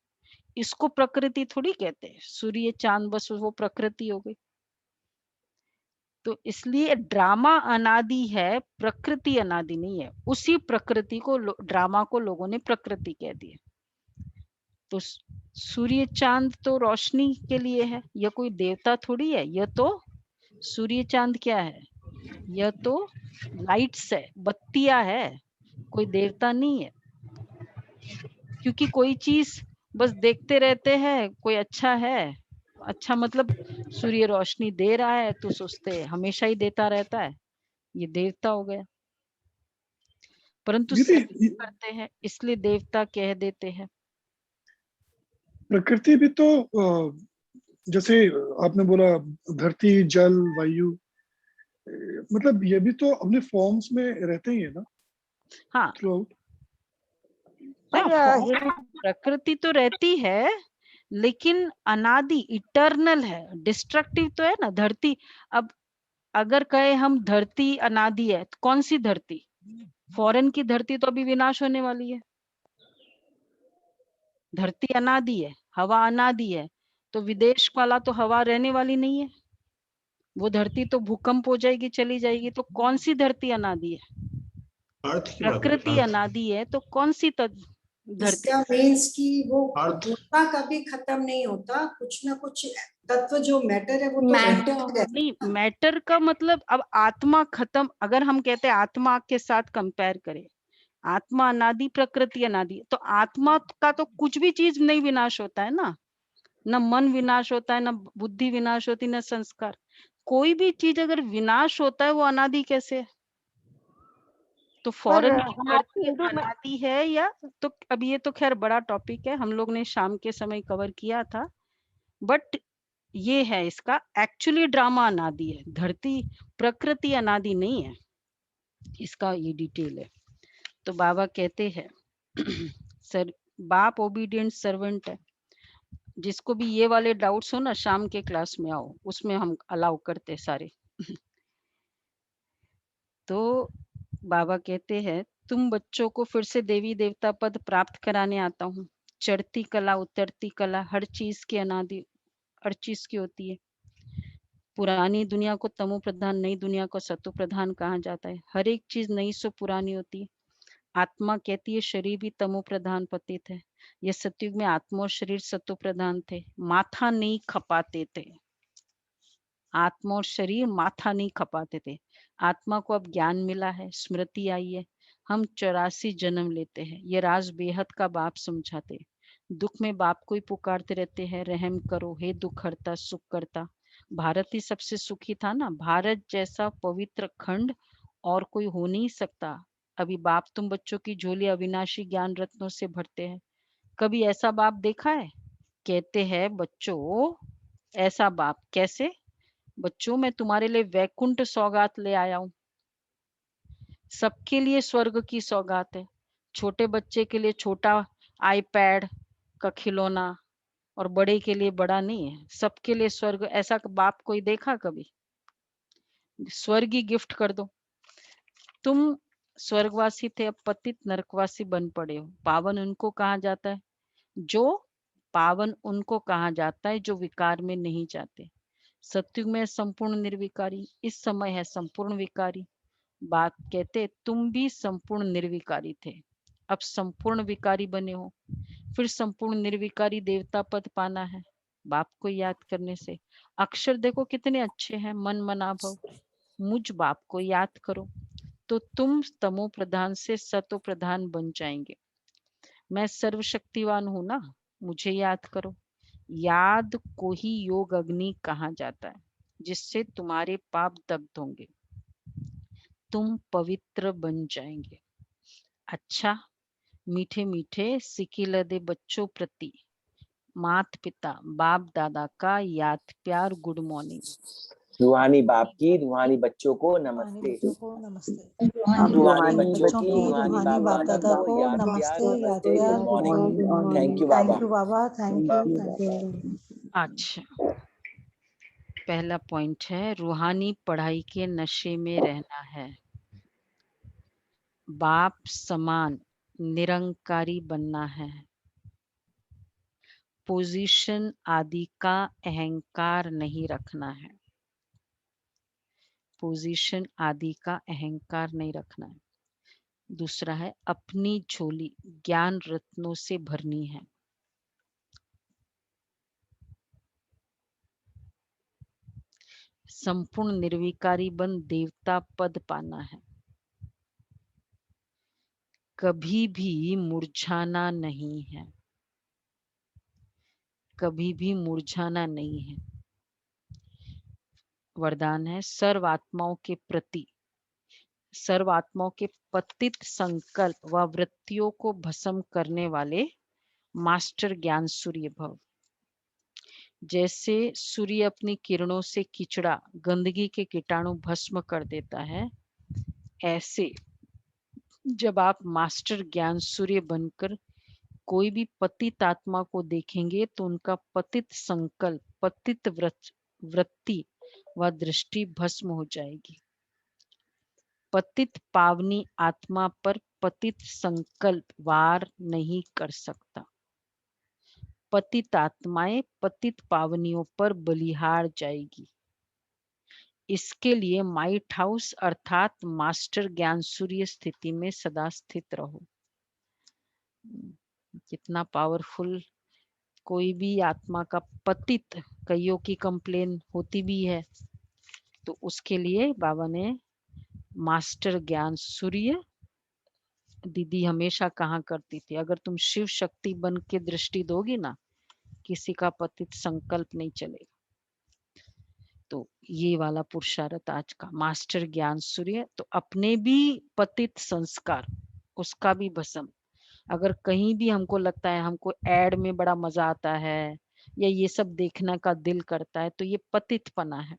इसको प्रकृति थोड़ी कहते हैं। सूर्य चांद बस वो प्रकृति हो गई। तो इसलिए ड्रामा अनादि है, प्रकृति अनादि नहीं है। उसी प्रकृति को ड्रामा को लोगों ने प्रकृति कह दिया। तो सूर्य चांद तो रोशनी के लिए है, यह कोई देवता थोड़ी है। यह तो सूर्य चांद क्या है, यह तो लाइट्स है, बत्तियां है, कोई देवता नहीं है। क्योंकि कोई चीज बस देखते रहते हैं, कोई अच्छा है, अच्छा मतलब सूर्य रोशनी दे रहा है तो सोचते हैं हमेशा ही देता रहता है, ये देवता हो गया। परंतु दीदी, सभी करते हैं इसलिए देवता कह देते हैं। प्रकृति भी तो जैसे आपने बोला धरती, जल, वायु, मतलब ये भी तो अपने फॉर्म्स में रहते ही है ना हाँ थ्रू आउट। हाँ, प्रकृति तो रहती है लेकिन अनादि इटर्नल है, डिस्ट्रक्टिव तो है ना। धरती, अब अगर कहे हम धरती अनादि है तो कौन सी धरती? फॉरेन की धरती तो अभी विनाश होने वाली है। धरती अनादि है, हवा अनादि है, तो विदेश वाला तो हवा रहने वाली नहीं है। वो धरती तो भूकंप हो जाएगी, चली जाएगी। तो कौन सी धरती अनादि है? प्रकृति अनादि है तो कौन सी धरती? इसका मीन्स कि वो होता कभी खत्म नहीं होता, कुछ ना कुछ तत्व जो मैटर है वो तो रहता है। नहीं, मैटर का मतलब अब आत्मा खत्म, अगर हम कहते हैं आत्मा के साथ कंपेयर करें, आत्मा अनादि, प्रकृति अनादि, तो आत्मा का तो कुछ भी चीज नहीं विनाश होता है ना। न मन विनाश होता है, न बुद्धि विनाश होती, न संस्कार। कोई भी चीज अगर विनाश होता है वो अनादि कैसे है? तो फॉरेन की धरती अनादि है या? तो अब ये तो खैर बड़ा टॉपिक है, हम लोग ने शाम के समय कवर किया था। बट ये है इसका एक्चुअली ड्रामा अनादि है, धरती प्रकृति अनादि नहीं है, इसका ये डिटेल है। तो बाबा कहते हैं सर, बाप ओबीडिएंट सर्वेंट है। जिसको भी ये वाले डाउट्स हो ना, शाम के क्लास में आओ, उसमें हम अलाउ करते सारे। तो बाबा कहते हैं तुम बच्चों को फिर से देवी देवता पद प्राप्त कराने आता हूँ। चढ़ती कला उतरती कला हर चीज की अनादि, हर चीज की होती है। पुरानी दुनिया को तमो प्रधान, नई दुनिया को सतो प्रधान कहा जाता है। हर एक चीज नई से पुरानी होती है। आत्मा कहती है शरीर भी तमो प्रधान पतित है। यह सतयुग में आत्मा और शरीर सतो प्रधान थे, माथा नहीं खपाते थे। आत्मा और शरीर माथा नहीं खपाते थे। आत्मा को अब ज्ञान मिला है, स्मृति आई है, हम 84 जन्म लेते हैं। ये राज बेहद का बाप समझाते। दुख में बाप को ही पुकारते रहते हैं, रहम करो हे दुख हरता सुख करता। भारत ही सबसे सुखी था ना, भारत जैसा पवित्र खंड और कोई हो नहीं सकता। अभी बाप तुम बच्चों की झोली अविनाशी ज्ञान रत्नों से भरते हैं। कभी ऐसा बाप देखा है? कहते हैं बच्चों, ऐसा बाप कैसे? बच्चों मैं तुम्हारे लिए वैकुंठ सौगात ले आया हूँ। सबके लिए स्वर्ग की सौगात है। छोटे बच्चे के लिए छोटा आईपैड का खिलौना और बड़े के लिए बड़ा नहीं है, सबके लिए स्वर्ग। ऐसा बाप कोई देखा कभी? स्वर्ग ही गिफ्ट कर दो। तुम स्वर्गवासी थे, अब पतित नरकवासी बन पड़े हो। पावन उनको कहा जाता है जो विकार में नहीं जाते। सतयुग में संपूर्ण निर्विकारी, इस समय है संपूर्ण विकारी। बात कहते तुम भी संपूर्ण निर्विकारी थे, अब संपूर्ण विकारी बने हो। फिर संपूर्ण निर्विकारी देवता पद पाना है बाप को याद करने से। अक्षर देखो कितने अच्छे हैं, मन मना भव, मुझ बाप को याद करो तो तुम तमो प्रधान से सतो प्रधान बन जाएंगे। मैं सर्वशक्तिवान हूं ना, मुझे याद करो। याद को ही योग अग्नि कहा जाता है, जिससे तुम्हारे पाप दग्ध होंगे, तुम पवित्र बन जाएंगे। अच्छा, मीठे मीठे सिकिलदे बच्चों प्रति मात पिता बाप दादा का याद प्यार गुड मॉर्निंग। रूहानी बाप की रूहानी बच्चों को नमस्ते। रूहानी बच्चों की रूहानी बाप दादा को याद प्यार नमस्ते, good morning. Thank you Baba. Thank you. अच्छा, पहला पॉइंट है रूहानी पढ़ाई के नशे में रहना है। बाप समान निरंकारी बनना है। पोजीशन आदि का अहंकार नहीं रखना है। पोजीशन आदि का अहंकार नहीं रखना है। दूसरा है अपनी झोली ज्ञान रत्नों से भरनी है। संपूर्ण निर्विकारी बन देवता पद पाना है। कभी भी मुरझाना नहीं है, कभी भी मुरझाना नहीं है। वरदान है सर्वात्माओं के प्रति, सर्वात्माओं के पतित संकल्प व वृत्तियों को भस्म करने वाले मास्टर ज्ञान सूर्य भव। जैसे सूर्य अपनी किरणों से कीचड़ा गंदगी के कीटाणु भस्म कर देता है, ऐसे जब आप मास्टर ज्ञान सूर्य बनकर कोई भी पतित आत्मा को देखेंगे तो उनका पतित संकल्प, पतित वृत्ति व दृष्टि भस्म हो जाएगी। पतित पावनी आत्मा पर पतित संकल्प वार नहीं कर सकता। पतित आत्माएं पतित पावनियों पर बलिहार जाएगी। इसके लिए माइट हाउस अर्थात मास्टर ज्ञान सूर्य स्थिति में सदा स्थित रहो। कितना पावरफुल। कोई भी आत्मा का पतित, कईयों की कंप्लेन होती भी है, तो उसके लिए बाबा ने मास्टर ज्ञान सूर्य, दीदी हमेशा कहा करती थी, अगर तुम शिव शक्ति बन के दृष्टि दोगी ना, किसी का पतित संकल्प नहीं चलेगा। तो ये वाला पुरुषार्थ आज का मास्टर ज्ञान सूर्य। तो अपने भी पतित संस्कार, उसका भी भस्म। अगर कहीं भी हमको लगता है हमको एड में बड़ा मजा आता है या ये सब देखने का दिल करता है, तो ये पतितपना है।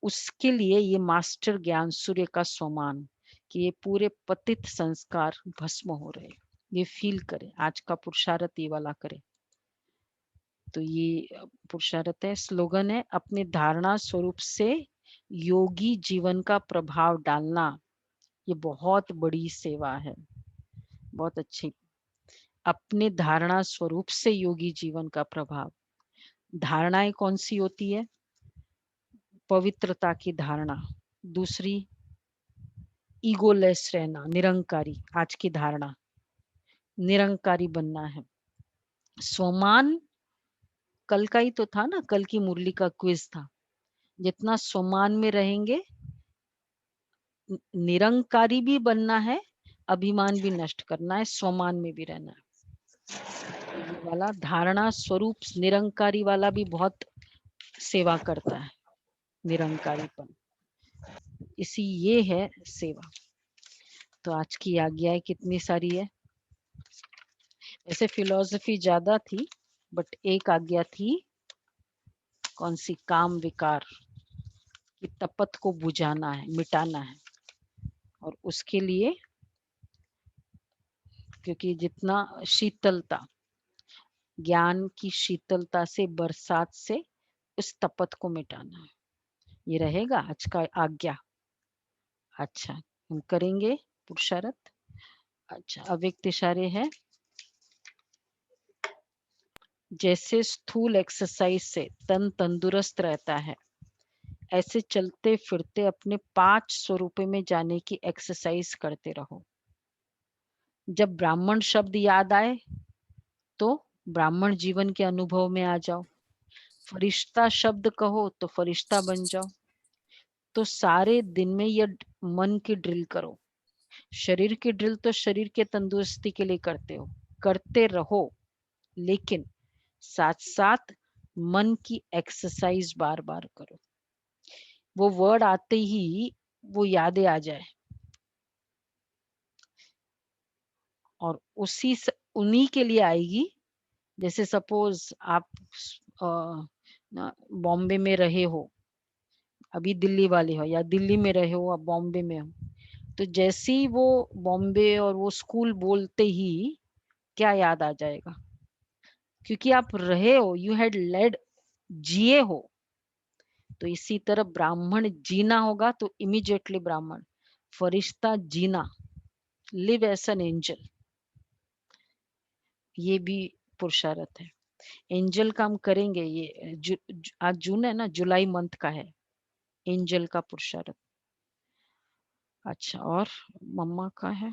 उसके लिए ये मास्टर ज्ञान सूर्य का स्वमान कि ये पूरे पतित संस्कार भस्म हो रहे, ये फील करे। आज का पुरुषार्थ ये वाला करे। तो ये पुरुषार्थ है, स्लोगन है अपने धारणा स्वरूप से योगी जीवन का प्रभाव डालना। ये बहुत बड़ी सेवा है, बहुत अच्छी। अपने धारणा स्वरूप से योगी जीवन का प्रभाव। धारणाएं कौन सी होती है? पवित्रता की धारणा। दूसरी ईगोलेस रहना, निरंकारी। आज की धारणा निरंकारी बनना है। स्वमान कल का ही तो था ना, कल की मुरली का क्विज था। जितना स्वमान में रहेंगे, निरंकारी भी बनना है, अभिमान भी नष्ट करना है, स्वमान में भी रहना है। वाला धारणा स्वरूप निरंकारी वाला भी बहुत सेवा करता है, निरंकारीपन। इसी ये है सेवा। तो आज की आज्ञाएं कितनी सारी है। ऐसे फिलॉसफी ज्यादा थी, बट एक आज्ञा थी, कौन सी? काम विकार की तपत को बुझाना है, मिटाना है। और उसके लिए क्योंकि जितना शीतलता, ज्ञान की शीतलता से, बरसात से उस तपत को मिटाना है। ये रहेगा आज का आज्ञा। अच्छा, हम करेंगे पुरुषार्थ। अच्छा, अव्यक्त इशारे है। जैसे स्थूल एक्सरसाइज से तन तंदुरुस्त रहता है, ऐसे चलते फिरते अपने 5 स्वरूपों में जाने की एक्सरसाइज करते रहो। जब ब्राह्मण शब्द याद आए तो ब्राह्मण जीवन के अनुभव में आ जाओ। फरिश्ता शब्द कहो तो फरिश्ता बन जाओ। तो सारे दिन में यह मन की ड्रिल करो। शरीर की ड्रिल तो शरीर के तंदुरुस्ती के लिए करते हो, करते रहो, लेकिन साथ साथ मन की एक्सरसाइज बार बार करो। वो वर्ड आते ही वो यादें आ जाए, और उन्हीं के लिए आएगी। जैसे सपोज आप बॉम्बे में रहे हो, अभी दिल्ली वाले हो, या दिल्ली में रहे हो, आप बॉम्बे में हो, तो जैसे ही वो बॉम्बे और वो स्कूल बोलते ही क्या याद आ जाएगा? क्योंकि आप रहे हो, यू हैड लेड, जिए हो। तो इसी तरह ब्राह्मण जीना होगा तो इमीडिएटली ब्राह्मण। फरिश्ता जीना, लिव एज एन एंजल, ये भी पुरुषार्थ है। एंजल काम करेंगे। ये आज जून है ना, जुलाई मंथ का है। एंजल का पुरुषार्थ। अच्छा, और मम्मा का है